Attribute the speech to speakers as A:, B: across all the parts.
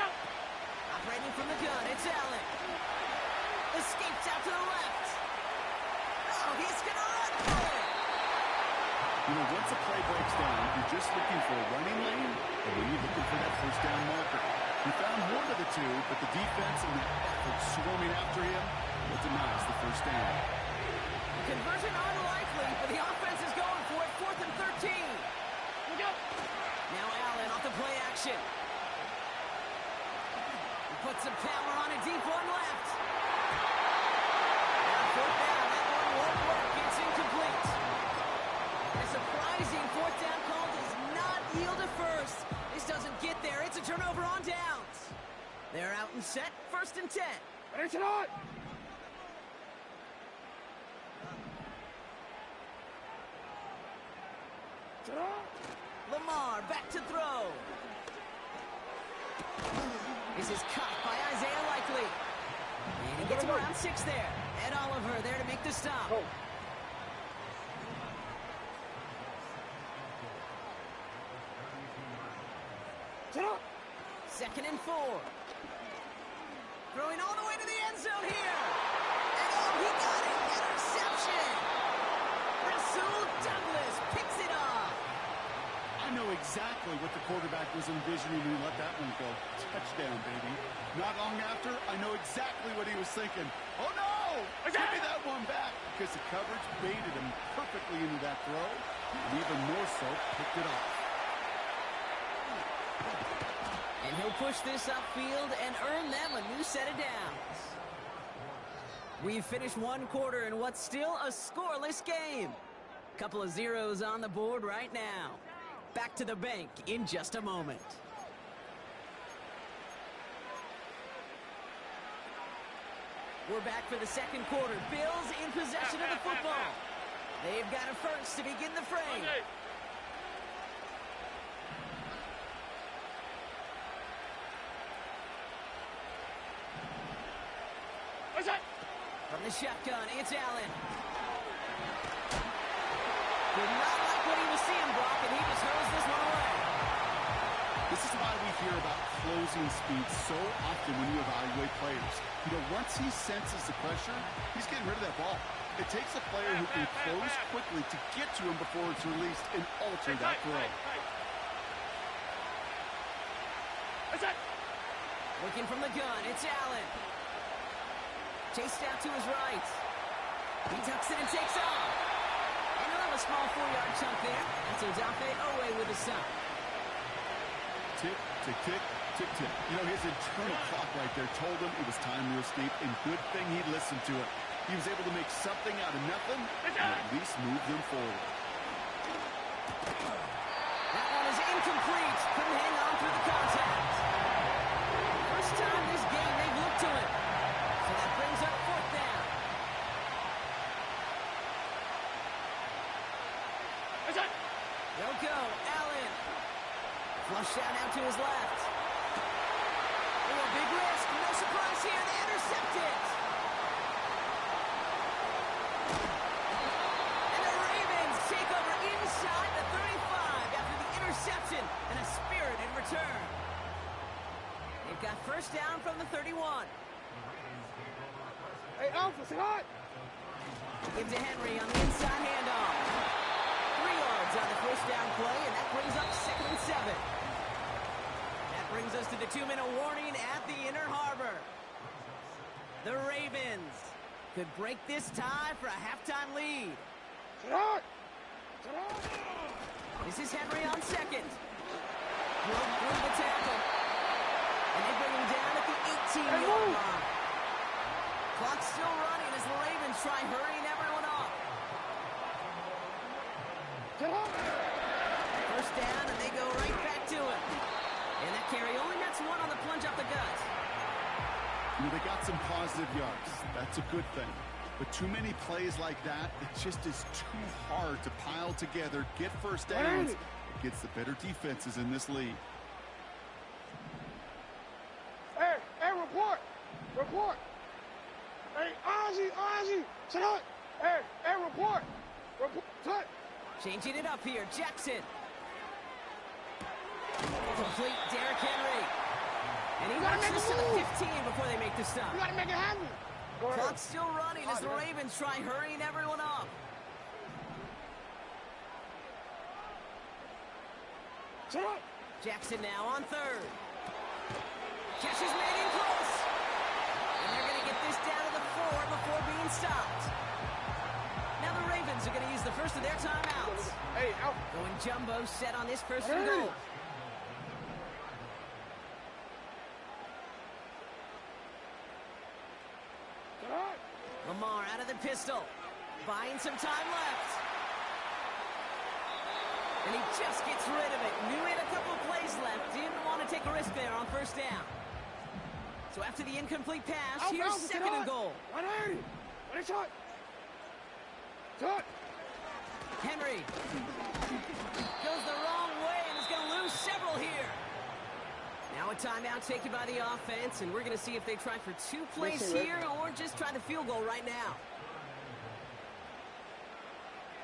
A: Operating from the gun, it's Allen. Escapes out to the left. Oh, he's going to run for it.
B: You know, once a play breaks down, you're just looking for a running lane, or when you're looking for that first down marker. He found one of the two, but the defense and the effort swarming after him was denies the first down.
A: Conversion unlikely, but the offense is going for it. 4th and 13. Look out. Now Allen off the play action. He puts some power on a deep one left. Now 4th down. That one won't work. It's incomplete. A surprising 4th down call does not yield a first. This doesn't get there. It's a turnover on downs. They're out and set. 1st and 10.
C: Ready to run.
A: Lamar back to throw. This is caught by Isaiah Likely. And he gets him around 6 there. Ed Oliver there to make the stop.
C: Go.
A: 2nd and 4. Throwing all the way to the end zone here. And oh, he got it. Interception. Rasul Douglas picks it off.
B: I know exactly what the quarterback was envisioning when he let that one go. Touchdown, baby. Not long after, I know exactly what he was thinking. Oh, no! Give me that one back. Because the coverage baited him perfectly into that throw. And even more so, picked it off.
A: And he'll push this upfield and earn them a new set of downs. We've finished one quarter in what's still a scoreless game. Couple of zeros on the board right now. Back to the bank in just a moment. We're back for the 2nd quarter. Bills in possession of the football. They've got a first to begin the frame. From the shotgun, it's Allen. Did not like what he was seeing, Brock, and he just hurls this one away.
B: This is why we hear about closing speed so often when you evaluate players. You know, once he senses the pressure, he's getting rid of that ball. It takes a player who can close quickly to get to him before it's released and alter that throw.
A: Looking from the gun, it's Allen. Chased out to his right. He tucks it and takes off. And he'll have a small 4-yard chunk there. That's Odafe Owe with a stop.
B: Tick, tick, tick, tick, tick. You know, his internal clock right there told him it was time to escape, and good thing he listened to it. He was able to make something out of nothing and at least move them forward.
A: That one is incomplete. Couldn't hang on through the contact. First time this game they've looked to it. So that brings up 4th down. They'll go. Allen. Flush down out to his left. Oh, a big risk. No surprise here. They intercept it. And the Ravens take over inside the 35 after the interception and a spirited return. They've got first down from the 31.
C: Hey, Alpha, say hi.
A: Give to Henry on the inside handoff. 3 yards on the first down play, and that brings up 2nd and 7. That brings us to the 2-minute warning at the Inner Harbor. The Ravens could break this tie for a halftime lead.
C: Say hi.
A: This is Henry on 2nd. Broke through the tackle. And they bring him down at the 18-yard line. Clock's still running as the Ravens try hurrying everyone off. First down, and they go right back to it. And that carry only nets 1 on the plunge up the gut.
B: You know, they got some positive yards. That's a good thing. But too many plays like that, it just is too hard to pile together, get first downs against the better defenses in this league.
C: Hey, report. Hey, Ozzy, sit up. Hey, report. Touch.
A: Changing it up here, Jackson. Complete, Derrick Henry. And he
C: You gotta
A: marches
C: make
A: to
C: a
A: the
C: move.
A: 15 before they make the stop.
C: You gotta make it happen. Go ahead.
A: Clock's still running as the Ravens try hurrying everyone up.
C: Sit up.
A: Jackson now on third. Catch is made in close. And they're going to get this down to the 4 before being stopped. Now the Ravens are going to use the first of their timeouts.
C: Hey, out.
A: Going jumbo set on this first and goal.
C: Sit up.
A: Lamar out of the pistol. Buying some time left. And he just gets rid of it. Knew he had a couple of plays left. Didn't want to take a risk there on first down. So after the incomplete pass, here's second and goal.
C: 180. What is shot? Shot.
A: Henry goes the wrong way and is going to lose several here. Now a timeout taken by the offense, and we're going to see if they try for 2 plays here or just try the field goal right now.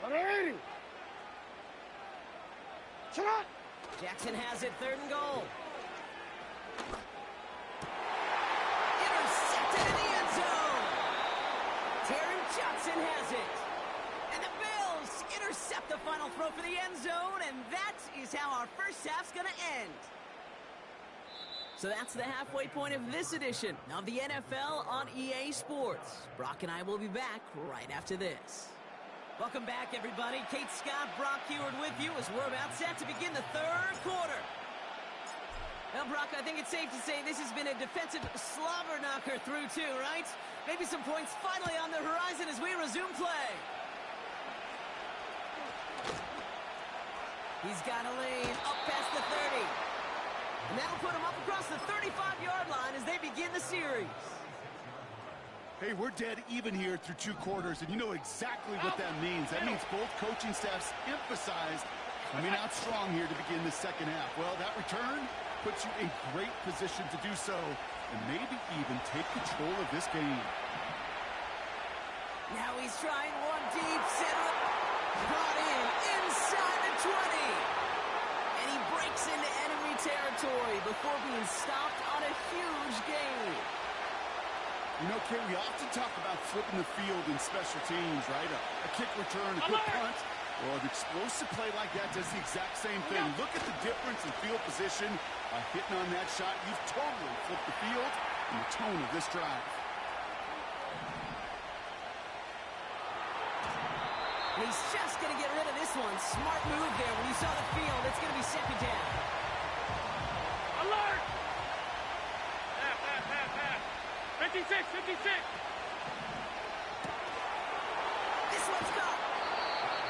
C: 180. Shot.
A: Jackson has it, third and goal. Intercepted in the end zone. Taron Johnson has it. And the Bills intercept the final throw for the end zone, and that is how our first half's going to end. So that's the halfway point of this edition of the NFL on EA Sports. Brock and I will be back right after this. Welcome back, everybody. Kate Scott, Brock Heward with you as we're about set to begin the third quarter. Well, Brock, I think it's safe to say this has been a defensive slobber knocker through two, right? Maybe some points finally on the horizon as we resume play. He's got a lane up past the 30. And that'll put him up across the 35-yard line as they begin the series.
B: Hey, we're dead even here through 2 quarters, and you know exactly what that means. That means both coaching staffs emphasized coming out strong here to begin the second half. Well, that return puts you in great position to do so and maybe even take control of this game.
A: Now he's trying one deep, center, brought in inside the 20. And he breaks into enemy territory before being stopped on a huge gain.
B: You know, Kate, we often talk about flipping the field in special teams, right? A kick return, a quick punt. Well, an explosive play like that does the exact same thing. Look at the difference in field position. By hitting on that shot, you've totally flipped the field and the tone of this drive.
A: He's just going to get rid of this one. Smart move there. When you saw the field, it's going to be second down.
C: Alert! 56, 56.
A: This one's caught.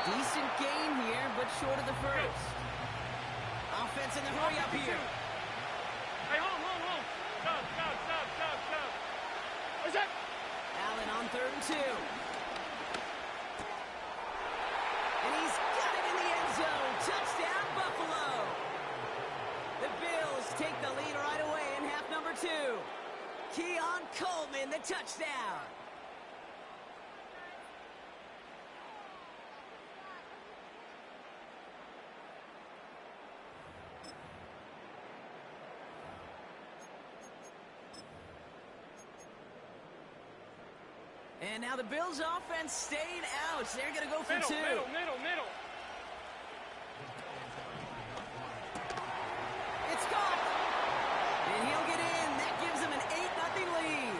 A: Decent gain here, but short of the first. Offense in the hurry up here.
C: Hey, hold. Stop. What's that?
A: Allen on third and 2. And he's got it in the end zone. Touchdown, Buffalo. The Bills take the lead right away in half number 2. Keon Coleman, the touchdown. And now the Bills offense staying out. They're going to go for 2.
C: Middle.
A: It's caught. And he'll get in. That gives him an 8-0 lead.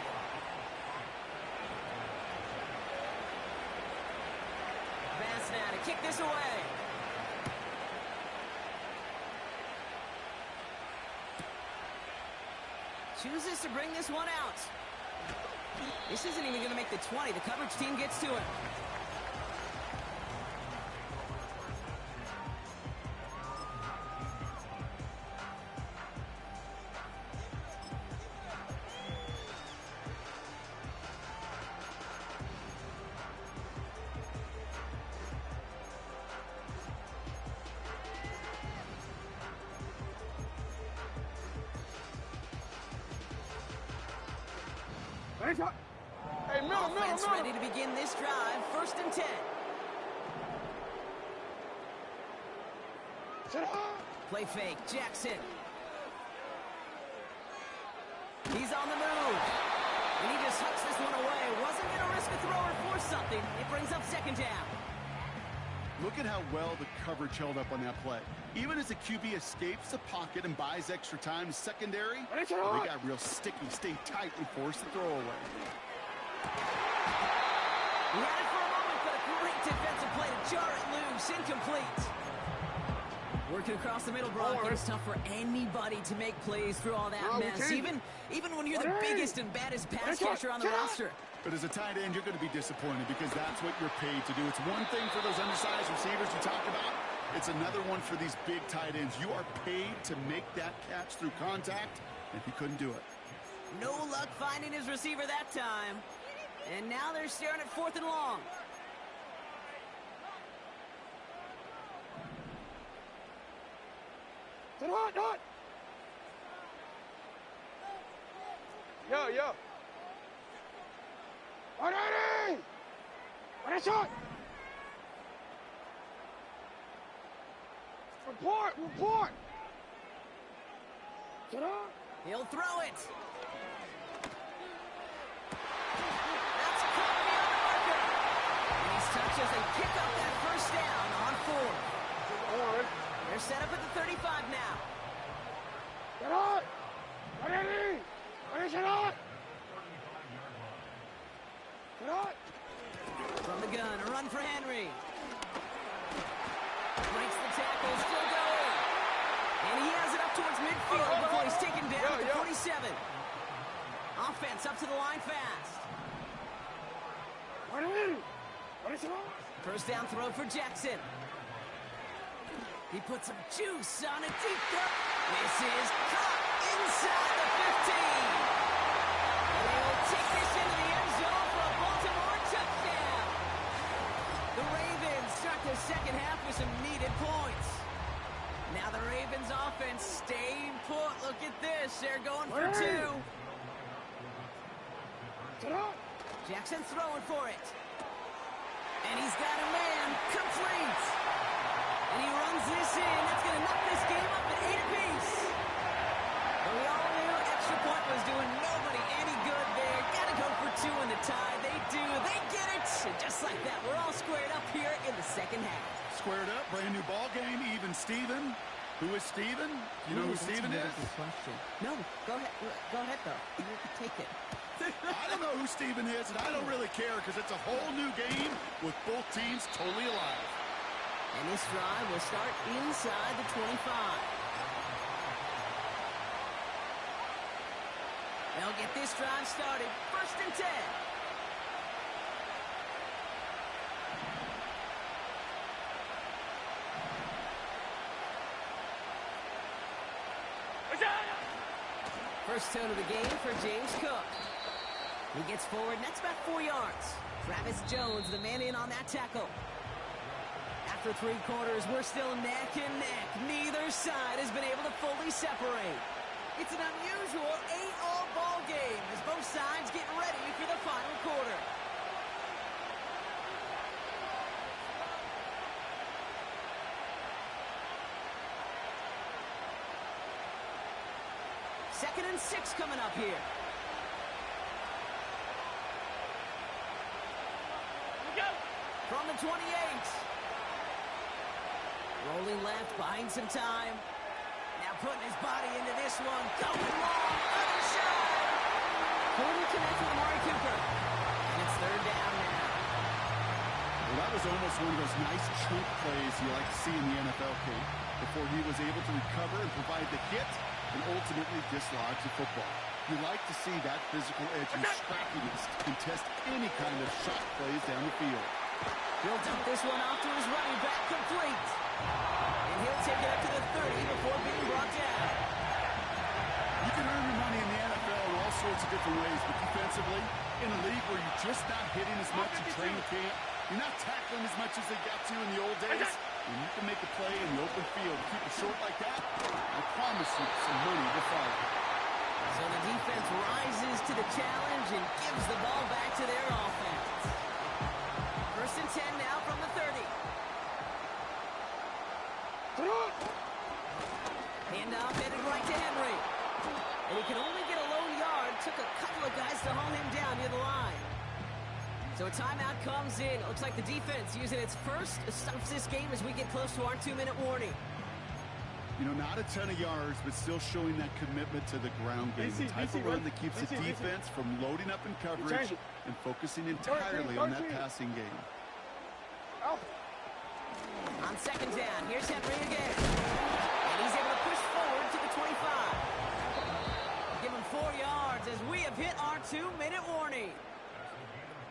A: Bass now to kick this away. Chooses to bring this one out. This isn't even going to make the 20. The coverage team gets to it.
C: Hey, middle.
A: Offense ready to begin this drive. First and 10.
C: Sit up.
A: Play fake. Jackson. He's on the move. And he just hucks this one away. Wasn't going to risk a throw or force something. It brings up second down.
B: Look at how well the coverage held up on that play. Even as the QB escapes the pocket and buys extra time, secondary, they got real sticky, stay tight, and force the throw away.
A: He had it for a moment, but a great defensive play to jar it loose. Incomplete. Working across the middle, Brock. It's tough for anybody to make plays through all that mess, even when you're the biggest and baddest pass catcher on the roster.
B: But as a tight end, you're going to be disappointed because that's what you're paid to do. It's one thing for those undersized receivers you talked about. It's another one for these big tight ends. You are paid to make that catch through contact, and he couldn't do it.
A: No luck finding his receiver that time. And now they're staring at 4th and long.
C: Dot. Yo. Ready! Ready, shot! Report! Shut up!
A: He'll throw it. That's caught beyond the marker. And he's touched as they pick up that first down on 4th. They're set up at the 35 now.
C: Shut up! Ready! Ready, shut up!
A: From the gun, a run for Henry. Breaks the tackle, still going. And he has it up towards midfield before he's taken down at the 47. Offense up to the line fast. First down throw for Jackson. He puts some juice on a deep throw. This is caught inside the 15. And they'll take this into the end zone for a Baltimore touchdown. The Ravens start the second half with some needed points. Now the Ravens offense staying put. Look at this. They're going for 2. Jackson throwing for it. And he's got a man. Complete. And he runs this in. That's going to knock this game up at 8 apiece. But we all knew extra point was doing nobody any good there. Got to go for 2 in the tie. They do. They get it. And just like that, we're all squared up here in the second half.
B: Squared up, brand new ball game, even Steven. Who is Steven? You know who Steven is?
A: No, go ahead though. You take it.
B: I don't know who Steven is, and I don't really care because it's a whole new game with both teams totally alive.
A: And this drive will start inside the 25. They'll get this drive started. 1st and 10. First tone of the game for James Cook. He gets forward, and that's about 4 yards. Travis Jones, the man in on that tackle. After 3 quarters, we're still neck and neck. Neither side has been able to fully separate. It's an unusual 8-all ball game as both sides get ready for the final quarter. Second and 6 coming up here. From the 28. Rolling left, buying some time. Now putting his body into this one. Going long, other side. Couldn't connect with Amari Cooper. And it's 3rd down now.
B: Well, that was almost one of those nice chunk plays you like to see in the NFL, Kate, before he was able to recover and provide the hit and ultimately dislodge the football. You like to see that physical edge and scrappiness to contest any kind of shot plays down the field.
A: He'll dump this one off to his running back, complete. And he'll take it up to the 30 before being brought down.
B: You can earn your money in the NFL in all sorts of different ways, but defensively, in a league where you're just not hitting as much in training camp, you're not tackling as much as they got to in the old days, and you can make a play in the open field and keep it short like that, I promise you some money will follow.
A: So the defense rises to the challenge and gives the ball back to their offense. 1st and 10 now from the 30. Handoff headed right to Henry. And he can only get a lone yard took a couple of guys to hold him down near the line. So a timeout comes in. It looks like the defense using its first stops this game as we get close to our 2-minute warning.
B: You know, not a ton of yards, but still showing that commitment to the ground game. The type of run that keeps the defense from loading up in coverage and focusing entirely on that passing game.
A: On second down, here's Henry again. And he's able to push forward to the 25. Give him 4 yards as we have hit our 2-minute warning.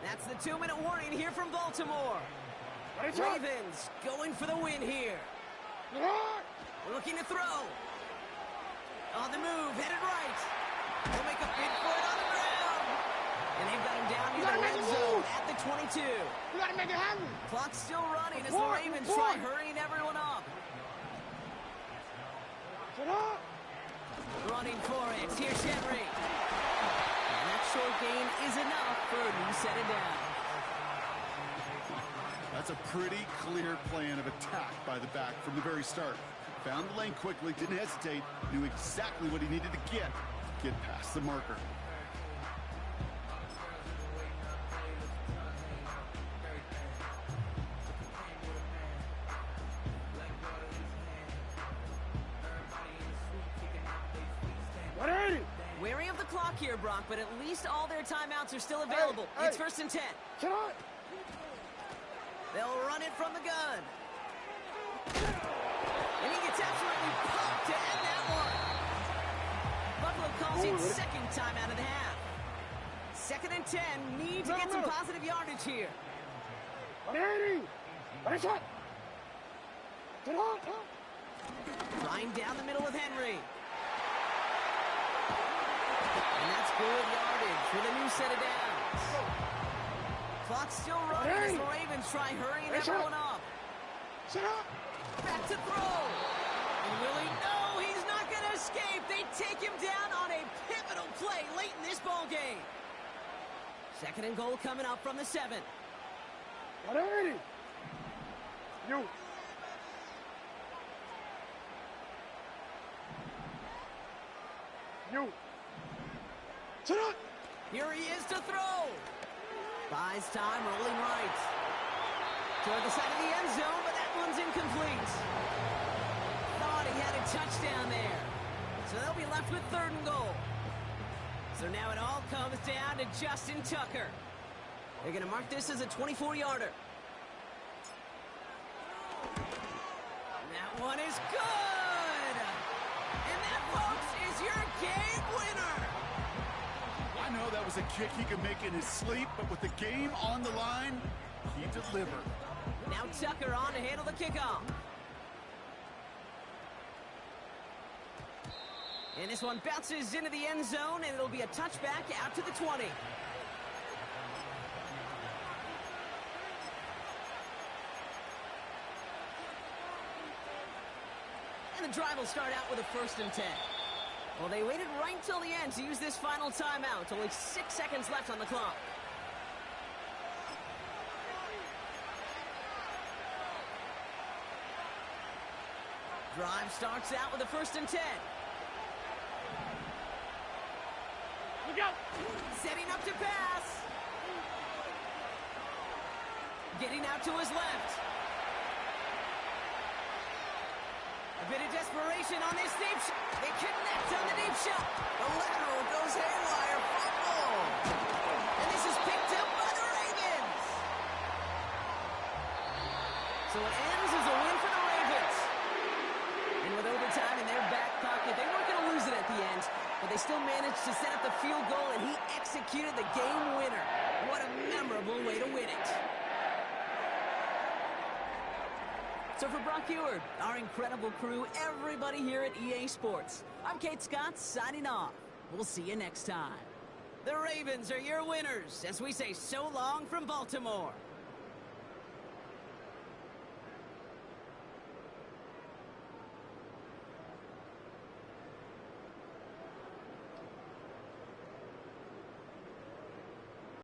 A: That's the 2-minute warning here from Baltimore. Ravens going for the win here. Looking to throw. On the move, headed right. They'll make a bid for it on the ground. And they've got him down near the red zone at the 22.
C: You gotta make it happen.
A: Clock's still running as the Ravens try hurrying everyone up. Running for it. Here's Henry. And that short gain is enough for a new set of downs.
B: That's a pretty clear plan of attack by the back from the very start. Found the lane quickly, didn't hesitate, knew exactly what he needed to get past the marker.
A: Wary of the clock here, Brock, but at least all their timeouts are still available. It's 1st and 10. They'll run it from the gun. And he gets absolutely pumped to end that one. Buffalo calls it second time out of the half. 2nd and 10. Need to get some positive yardage here. Line down the middle with Henry. And that's good yardage for the new set of downs. Clock's still running as the Ravens try hurrying everyone up. Back to throw. And will he? No, he's not going to escape. They take him down on a pivotal play late in this ball game. 2nd and goal coming up from the 7. Here he is to throw. Buys time, rolling right. Toward the side of the end zone, but that one's incomplete. Thought he had a touchdown there. So they'll be left with 3rd and goal. So now it all comes down to Justin Tucker. They're going to mark this as a 24-yarder. That one is good! And that, folks, is your game winner!
B: I know that was a kick he could make in his sleep, but with the game on the line, he delivered.
A: Now Tucker on to handle the kickoff. And this one bounces into the end zone, and it'll be a touchback out to the 20. And the drive will start out with a 1st and 10. Well, they waited right till the end to use this final timeout. Only 6 seconds left on the clock. Drive starts out with a 1st and 10.
C: Look out!
A: Setting up to pass. Getting out to his left. A bit of desperation on this deep shot. They connect on the deep shot. The lateral goes haywire. Fumble. And this is picked up by the Ravens. So it ends as a win for the Ravens. And with overtime in their back pocket, they weren't going to lose it at the end, but they still managed to set up the field goal, and he executed the game winner. What a memorable way to win it. So for Brock Heward, our incredible crew, everybody here at EA Sports, I'm Kate Scott signing off. We'll see you next time. The Ravens are your winners as we say so long from Baltimore.